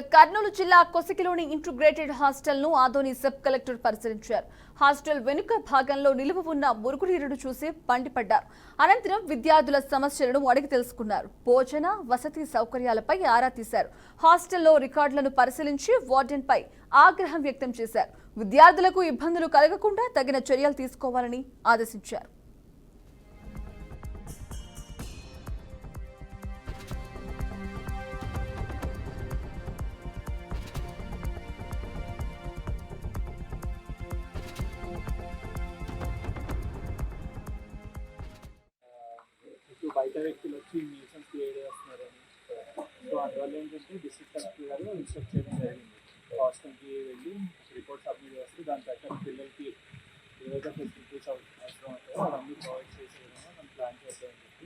కర్నూలు జిల్లా కొసకిలోని integrated hostel ను Adoni sub collector పరిశీలించారు. హాస్టల్ వెనుక భాగంలో నిలువ ఉన్న మురుగునీరును చూసి మండిపడ్డారు. అనంతరం విద్యార్థుల సమస్యలను అడిగి తెలుసుకున్నారు. భోజన వసతి సౌకర్యాలపై ఆరా తీశారు. హాస్టల్లో రికార్డులను పరిశీలించి వార్డెన్ పై ఆగ్రహం వ్యక్తం చేశారు. విద్యార్థులకు ఇబ్బందులు కలగకుండా తగిన చర్యలు తీసుకోవాలని ఆదేశించారు. బయట వ్యక్తులు వచ్చి న్యూసెన్స్ క్రియేట్ చేస్తున్నారని సో అందువల్ల ఏంటంటే డిస్ట్రిక్ట్ కలెక్టర్ గారు ఇన్స్ట్రక్ట్ చేయడం జరిగింది. హాస్టల్కి వెళ్ళి రిపోర్ట్ సబ్మిట్ చేస్తే దాని ప్రకారం పిల్లలకి ఏవైతే ఫెసిలిటీస్ అవసరం అవుతాయో అవన్నీ ప్రొవైడ్ చేసే విధంగా మనం ప్లాన్ చేద్దామని చెప్పి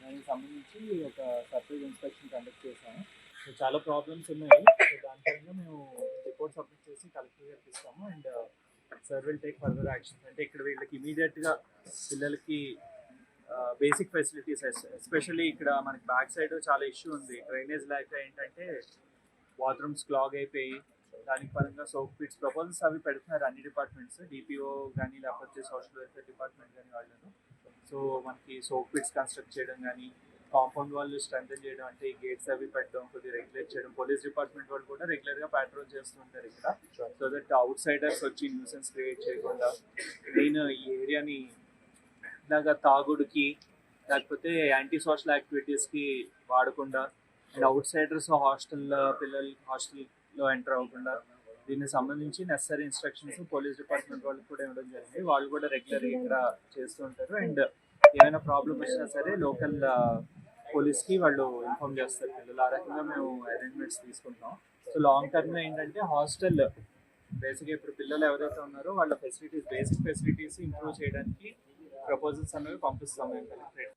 దానికి సంబంధించి ఒక సర్ప్రైజ్ ఇన్స్పెక్షన్ కండక్ట్ చేశాము. సో చాలా ప్రాబ్లమ్స్ ఉన్నాయి. సో దాని పరంగా మేము రిపోర్ట్ సబ్మిట్ చేసి కలెక్టర్ గారికి ఇస్తాము and sir will take further actions. అంటే ఇక్కడ వీళ్ళకి ఇమీడియట్గా పిల్లలకి బేసిక్ ఫెసిలిటీస్ ఎస్పెషల్లీ ఇక్కడ మనకి బ్యాక్ సైడ్ చాలా ఇష్యూ ఉంది. డ్రైనేజ్ లేక ఏంటంటే బాత్రూమ్స్ క్లాగ్ అయిపోయి దానికి పరంగా సోప్ పిట్స్ ప్రపోజల్స్ అవి పెడుతున్నారు అన్ని డిపార్ట్మెంట్స్, డిపిఓ కానీ లేకపోతే సోషల్ వెల్ఫేర్ డిపార్ట్మెంట్ కానీ వాళ్ళను. సో మనకి సోప్ పిట్స్ కన్స్ట్రక్ట్ చేయడం కానీ కాంపౌండ్ వాళ్ళు స్ట్రెంథెన్ చేయడం అంటే ఈ గేట్స్ అవి పెట్టడం కొద్దిగా రెగ్యులేట్ చేయడం. పోలీస్ డిపార్ట్మెంట్ వాళ్ళు కూడా రెగ్యులర్గా ప్యాట్రోల్ చేస్తుంటారు ఇక్కడ సో దట్ అవుట్ సైడర్స్ వచ్చి న్యూసెన్స్ క్రియేట్ చేయకుండా మెయిన్ ఈ ఏరియాని ఇలాగా తాగుడుకి లేకపోతే యాంటీ సోషల్ యాక్టివిటీస్కి వాడకుండా అండ్ అవుట్ సైడర్స్ పిల్లలు హాస్టల్లో ఎంటర్ అవ్వకుండా దీనికి సంబంధించి నెసరీ ఇన్స్ట్రక్షన్స్ పోలీస్ డిపార్ట్మెంట్ వాళ్ళకి కూడా ఇవ్వడం జరిగింది. వాళ్ళు కూడా రెగ్యులర్గా ఇక్కడ చేస్తూ ఉంటారు అండ్ ఏమైనా ప్రాబ్లం వచ్చినా సరే లోకల్ పోలీస్కి వాళ్ళు ఇన్ఫార్మ్ చేస్తారు పిల్లలు. ఆ రకంగా మేము అరేంజ్మెంట్స్ తీసుకుంటాం. సో లాంగ్ టర్మ్లో ఏంటంటే హాస్టల్ బేసిక్గా ఇప్పుడు పిల్లలు ఎవరైతే ఉన్నారో వాళ్ళ బేసిక్ ఫెసిలిటీస్ ఇంప్రూవ్ చేయడానికి ప్రపోజల్స్ అనేవి పంపిస్తాం మేము కలెక్టరేట్.